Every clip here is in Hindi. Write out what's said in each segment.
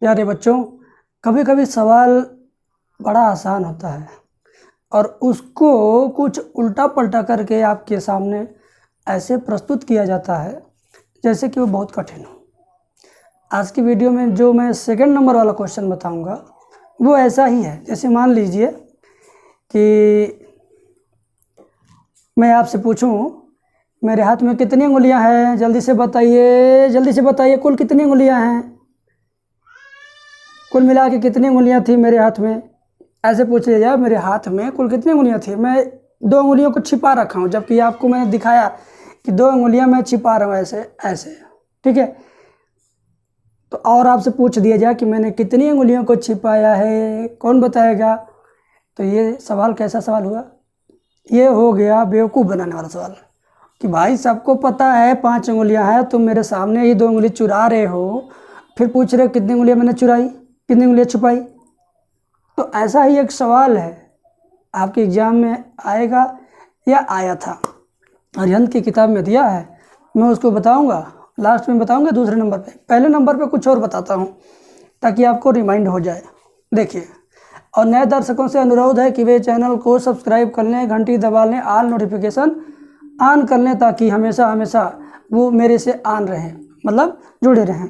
प्यारे बच्चों, कभी कभी सवाल बड़ा आसान होता है और उसको कुछ उल्टा पलटा करके आपके सामने ऐसे प्रस्तुत किया जाता है जैसे कि वो बहुत कठिन हो। आज की वीडियो में जो मैं सेकंड नंबर वाला क्वेश्चन बताऊंगा वो ऐसा ही है। जैसे मान लीजिए कि मैं आपसे पूछूं, मेरे हाथ में कितनी उंगलियां हैं, जल्दी से बताइए कुल कितनी उंगलियां हैं, कुल मिला के कितनी उंगलियां थी मेरे हाथ में। ऐसे पूछ लिया जाए मेरे हाथ में कुल कितनी उंगलियां थी। मैं 2 उंगलियों को छिपा रखा हूं, जबकि आपको मैंने दिखाया कि 2 उंगलियां मैं छिपा रहा हूं ऐसे ऐसे, ठीक है। तो और आपसे पूछ दिया जाए कि मैंने कितनी उंगलियों को छिपाया है, कौन बताएगा? तो ये सवाल कैसा सवाल हुआ? ये हो गया बेवकूफ़ बनाने वाला सवाल कि भाई सबको पता है 5 उंगलियां हैं, तुम मेरे सामने ही 2 उंगली चुरा रहे हो, फिर पूछ रहे हो कितनी उंगलियां मैंने चुराई, कितनी उंगलियां छुपाई। तो ऐसा ही एक सवाल है, आपके एग्जाम में आएगा या आया था, अरिहंत की किताब में दिया है। मैं उसको बताऊंगा, लास्ट में बताऊंगा दूसरे नंबर पे। पहले नंबर पे कुछ और बताता हूं ताकि आपको रिमाइंड हो जाए। देखिए, और नए दर्शकों से अनुरोध है कि वे चैनल को सब्सक्राइब कर लें, घंटी दबा लें, ऑल नोटिफिकेशन ऑन कर लें ताकि हमेशा हमेशा वो मेरे से ऑन रहें, मतलब जुड़े रहें।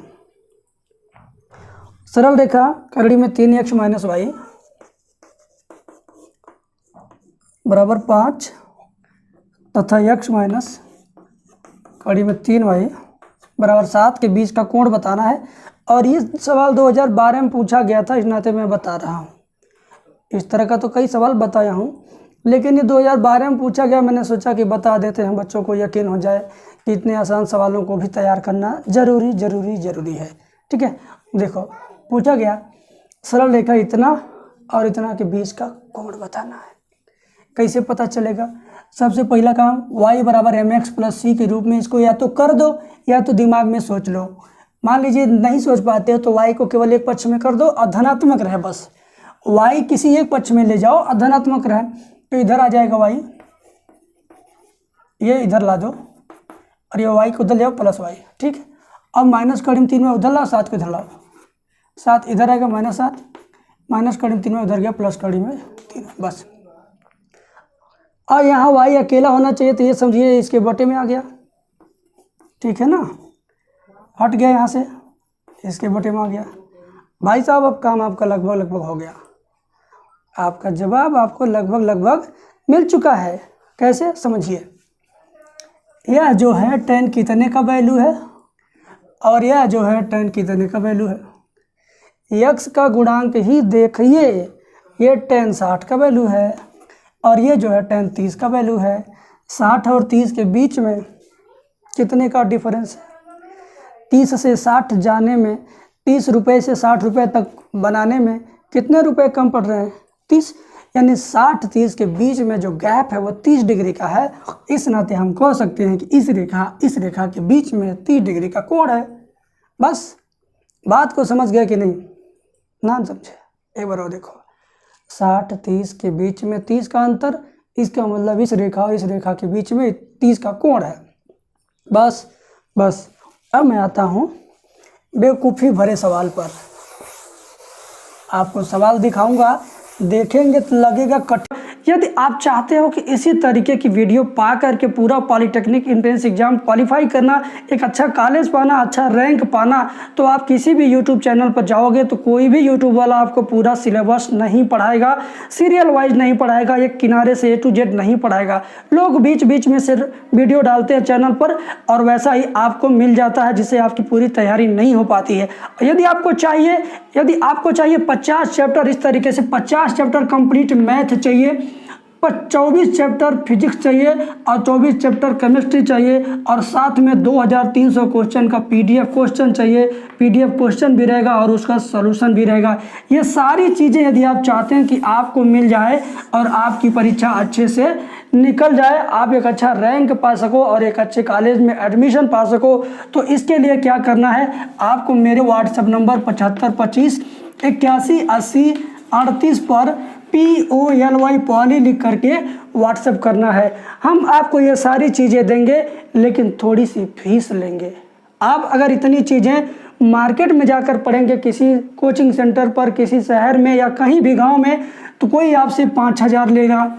सरल रेखा कड़ी में 3x - y बराबर 5 तथा x माइनस कड़ी में 3y बराबर 7 के बीच का कोण बताना है। और ये सवाल 2012 में पूछा गया था, इस नाते मैं बता रहा हूँ। इस तरह का तो कई सवाल बताया हूँ, लेकिन ये 2012 में पूछा गया, मैंने सोचा कि बता देते हैं, बच्चों को यकीन हो जाए कि इतने आसान सवालों को भी तैयार करना ज़रूरी है। ठीक है, देखो पूछा गया सरल रेखा इतना और इतना के बीच का कोण बताना है। कैसे पता चलेगा? सबसे पहला काम y बराबर mx + c के रूप में इसको या तो कर दो या तो दिमाग में सोच लो। मान लीजिए नहीं सोच पाते हो तो y को केवल एक पक्ष में कर दो और धनात्मक रहे, बस y किसी एक पक्ष में ले जाओ और धनात्मक रहे तो इधर आ जाएगा y, ये इधर ला दो और ये y को उधर ले आओ +y, ठीक है। अब माइनस कड़ी में 3 में उधर लाओ, 7 को इधर लाओ, 7 इधर आएगा -7, माइनस कड़ी में 3 में उधर गया, प्लस कड़ी में 3, बस। और यहाँ y अकेला होना चाहिए तो ये समझिए इसके बटे में आ गया, ठीक है ना, हट गया यहाँ से, इसके बटे में आ गया। भाई साहब अब काम आपका लगभग हो गया, आपका जवाब आपको लगभग मिल चुका है। कैसे समझिए, यह जो है tan कितने का वैल्यू है और यह जो है tan कितने का वैल्यू है। x का गुणांक ही देखिए, ये tan 60 का वैल्यू है और ये जो है tan 30 का वैल्यू है। 60 और 30 के बीच में कितने का डिफरेंस है? 30 से 60 जाने में, 30 रुपये से 60 रुपये तक बनाने में कितने रुपए कम पड़ रहे हैं? 30, यानी 60-30 के बीच में जो गैप है वो 30 डिग्री का है। इस नाते हम कह सकते हैं कि इस रेखा के बीच में 30 डिग्री का कोण है। बस बात को समझ गया कि नहीं? ना समझे? एक बार और देखो, 60-30 के बीच में 30 का अंतर, इसका मतलब इस रेखा और इस रेखा के बीच में 30 का कोण है। बस अब मैं आता हूँ बेवकूफ़ी भरे सवाल पर। आपको सवाल दिखाऊंगा, देखेंगे तो लगेगा कठिन। यदि आप चाहते हो कि इसी तरीके की वीडियो पा करके पूरा पॉलिटेक्निक एंट्रेंस एग्जाम क्वालिफाई करना, एक अच्छा कॉलेज पाना, अच्छा रैंक पाना, तो आप किसी भी यूट्यूब चैनल पर जाओगे तो कोई भी यूट्यूब वाला आपको पूरा सिलेबस नहीं पढ़ाएगा, सीरियल वाइज नहीं पढ़ाएगा, एक किनारे से A to Z नहीं पढ़ाएगा। लोग बीच बीच में सिर्फ वीडियो डालते हैं चैनल पर और वैसा ही आपको मिल जाता है, जिससे आपकी पूरी तैयारी नहीं हो पाती है। यदि आपको चाहिए 50 चैप्टर, इस तरीके से 50 चैप्टर कंप्लीट मैथ चाहिए, 24 चैप्टर फिजिक्स चाहिए और 24 चैप्टर केमिस्ट्री चाहिए और साथ में 2300 क्वेश्चन का PDF क्वेश्चन चाहिए। PDF क्वेश्चन भी रहेगा और उसका सॉल्यूशन भी रहेगा। ये सारी चीज़ें यदि आप चाहते हैं कि आपको मिल जाए और आपकी परीक्षा अच्छे से निकल जाए, आप एक अच्छा रैंक पा सको और एक अच्छे कॉलेज में एडमिशन पा सको, तो इसके लिए क्या करना है? आपको मेरे व्हाट्सएप नंबर 7525 81 80 38 पर POLY पॉली लिख करके व्हाट्सएप करना है। हम आपको ये सारी चीज़ें देंगे, लेकिन थोड़ी सी फीस लेंगे। आप अगर इतनी चीज़ें मार्केट में जाकर पढ़ेंगे, किसी कोचिंग सेंटर पर, किसी शहर में या कहीं भी गांव में, तो कोई आपसे 5,000 लेगा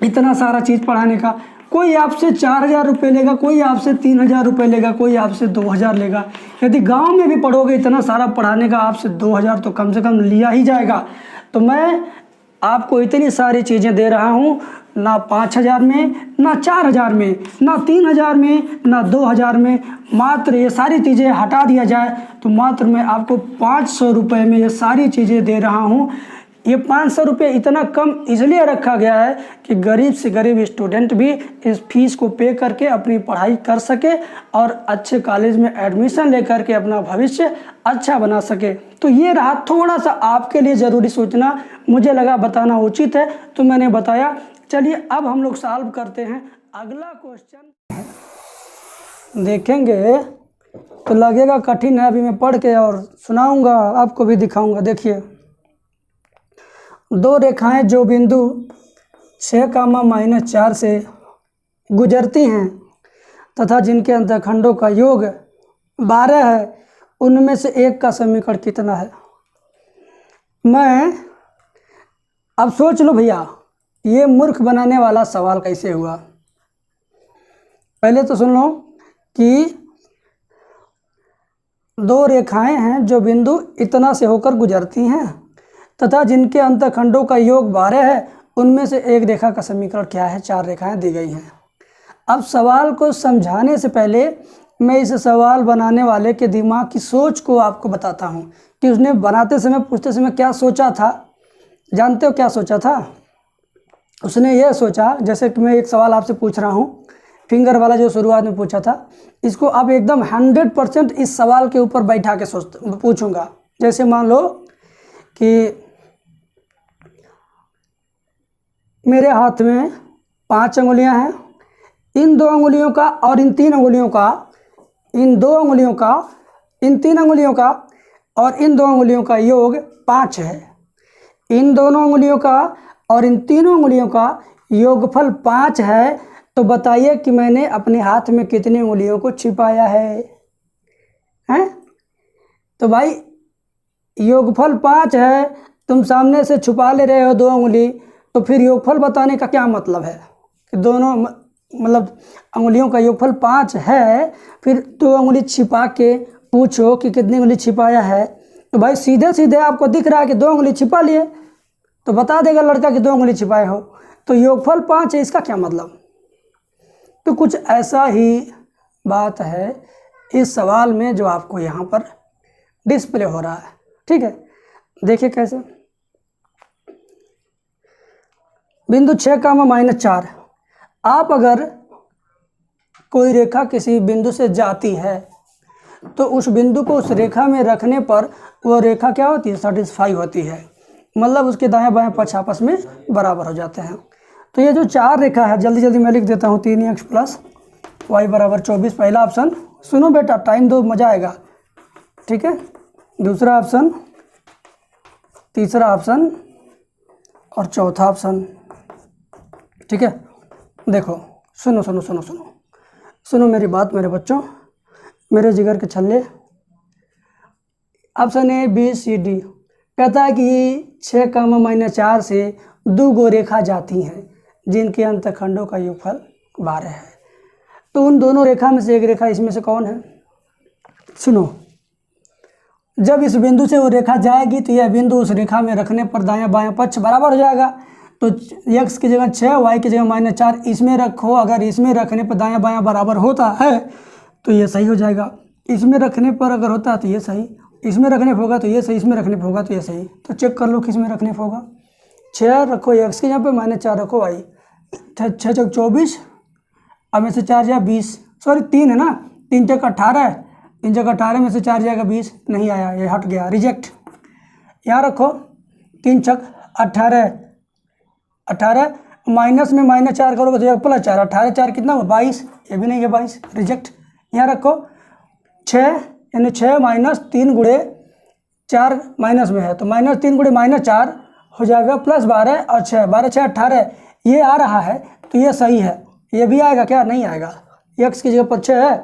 इतना सारा चीज़ पढ़ाने का, कोई आपसे 4,000 रुपये लेगा, कोई आपसे 3,000 रुपये लेगा, कोई आपसे 2,000 लेगा। यदि गांव में भी पढ़ोगे इतना सारा पढ़ाने का, आपसे 2,000 तो कम से कम लिया ही जाएगा। तो मैं आपको इतनी सारी चीज़ें दे रहा हूँ, ना 5,000 में, ना 4,000 में, ना 3,000 में, ना 2,000 में, मात्र ये सारी चीज़ें हटा दिया जाए तो मात्र मैं आपको 500 रुपये में ये सारी चीज़ें दे रहा हूँ। ये 500 रुपये इतना कम इसलिए रखा गया है कि गरीब से गरीब स्टूडेंट भी इस फीस को पे करके अपनी पढ़ाई कर सके और अच्छे कॉलेज में एडमिशन लेकर के अपना भविष्य अच्छा बना सके। तो ये रहा थोड़ा सा आपके लिए ज़रूरी सूचना, मुझे लगा बताना उचित है तो मैंने बताया। चलिए अब हम लोग सॉल्व करते हैं। अगला क्वेश्चन देखेंगे तो लगेगा कठिन है, अभी मैं पढ़ के और सुनाऊंगा, आपको भी दिखाऊंगा। देखिए, दो रेखाएं जो बिंदु 6, -4 से गुजरती हैं तथा जिनके अंतःखंडों का योग 12 है, उनमें से एक का समीकरण कितना है। मैं अब सोच लो भैया, ये मूर्ख बनाने वाला सवाल कैसे हुआ। पहले तो सुन लो कि दो रेखाएं हैं जो बिंदु इतना से होकर गुजरती हैं तथा जिनके अंतःखंडों का योग 12 है, उनमें से एक रेखा का समीकरण क्या है। 4 रेखाएं दी गई हैं। अब सवाल को समझाने से पहले मैं इस सवाल बनाने वाले के दिमाग की सोच को आपको बताता हूं कि उसने बनाते समय, पूछते समय क्या सोचा था। जानते हो क्या सोचा था? उसने ये सोचा, जैसे कि मैं एक सवाल आपसे पूछ रहा हूं, फिंगर वाला जो शुरुआत में पूछा था, इसको आप एकदम 100% इस सवाल के ऊपर बैठा के पूछूंगा। जैसे मान लो कि मेरे हाथ में 5 अंगुलियां हैं, इन 2 अंगुलियों का और इन 3 अंगुलियों का, इन 2 अंगुलियों का, इन 3 अंगुलियों का और इन 2 अंगुलियों का योग 5 है। इन दोनों अंगुलियों का और इन तीनों अंगुलियों का योगफल 5 है। तो बताइए कि मैंने अपने हाथ में कितनी अंगुलियों को छिपाया है? हैं? तो भाई योगफल 5 है, तुम सामने से छुपा ले रहे हो 2 अंगुली, तो फिर योगफल बताने का क्या मतलब है कि दोनों मतलब अंगुलियों का योगफल 5 है, फिर 2 अंगुली छिपा के पूछो कि कितनी अंगुली छिपाया है। तो भाई सीधे सीधे आपको दिख रहा है कि 2 अंगुली छिपा लिए, तो बता देगा लड़का कि 2 अंगुली छिपाए हो, तो योगफल 5 है, इसका क्या मतलब। तो कुछ ऐसा ही बात है इस सवाल में जो आपको यहाँ पर डिस्प्ले हो रहा है। ठीक है, देखिए कैसे। बिंदु 6, -4, आप अगर कोई रेखा किसी बिंदु से जाती है तो उस बिंदु को उस रेखा में रखने पर वो रेखा क्या होती है? सेटिस्फाई होती है, मतलब उसके दाएं बाएं पक्ष आपस में बराबर हो जाते हैं। तो ये जो 4 रेखा है, जल्दी जल्दी मैं लिख देता हूँ। 3x + y = 24 पहला ऑप्शन। सुनो बेटा, टाइम दो, मज़ा आएगा। ठीक है, दूसरा ऑप्शन, तीसरा ऑप्शन और चौथा ऑप्शन। ठीक है, देखो, सुनो सुनो सुनो सुनो सुनो मेरी बात मेरे बच्चों, मेरे जिगर के छल्ले। Option A, B, C, D कहता है कि 6, -4 से 2 रेखा जाती हैं जिनके अंतःखंडों का योगफल 12 है। तो उन दोनों रेखा में से एक रेखा इसमें से कौन है? सुनो, जब इस बिंदु से वो रेखा जाएगी तो यह बिंदु उस रेखा में रखने पर दायां बायां पक्ष बराबर हो जाएगा। तो x की जगह 6, y की जगह -4 इसमें रखो। अगर इसमें रखने पर दायां बायां बराबर होता है तो ये सही हो जाएगा। इसमें रखने पर अगर होता है तो ये सही, इसमें रखने पर होगा तो ये सही, इसमें रखने पर होगा तो ये सही। तो चेक कर लो किस में रखने पर होगा। 6 रखो x की जगह पे, -4 रखो y। 6 × 24, अब में से 4 जाए 20, सॉरी 3 है ना, 3 × 18, 3 × 18 में से 4 जाएगा 20, नहीं आया, ये हट गया, रिजेक्ट। यहाँ रखो 3 × 18, 18 माइनस में -4 करोगे तो +4, 18 4 कितना हुआ? 22, ये भी नहीं है 22, रिजेक्ट। यहाँ रखो 6 यानी 6 - 3 × 4 माइनस में है तो -3 × -4 हो जाएगा +12 और 6, 12 6 18, ये आ रहा है तो ये सही है। ये भी आएगा क्या? नहीं आएगा। x की जगह पर 6 है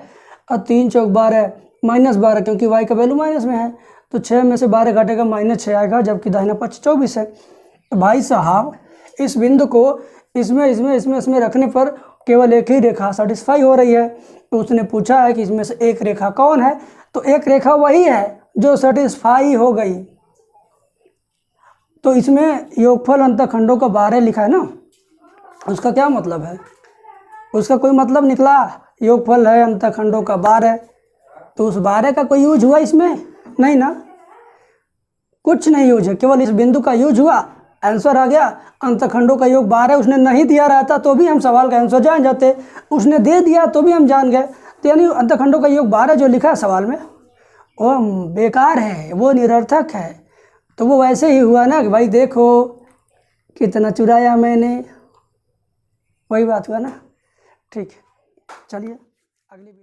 और 3 × 4 12, -12, क्योंकि y का वैल्यू माइनस में है, तो 6 में से 12 घटेगा -6 आएगा, जबकि दाहिना पक्ष 24 है। तो भाई साहब इस बिंदु को इसमें रखने पर केवल एक ही रेखा सेटिस्फाई हो रही है। तो उसने पूछा है कि इसमें से एक रेखा कौन है, तो एक रेखा वही है जो सेटिस्फाई हो गई। तो इसमें योगफल अंतखंडों का 12 लिखा है ना, उसका क्या मतलब है? उसका कोई मतलब निकला? योगफल है अंतखंडों का 12, तो उस 12 का कोई यूज हुआ इसमें? नहीं ना, कुछ नहीं यूज है, केवल इस बिंदु का यूज हुआ, आंसर आ गया। अंतखंडों का योग 12 उसने नहीं दिया रहता तो भी हम सवाल का आंसर जान जाते, उसने दे दिया तो भी हम जान गए। तो यानी अंतखंडों का योग 12 जो लिखा है सवाल में वो बेकार है, वो निरर्थक है। तो वो वैसे ही हुआ ना कि भाई देखो कितना चुराया मैंने, वही बात हुआ ना। ठीक है, चलिए अगली वीडियो।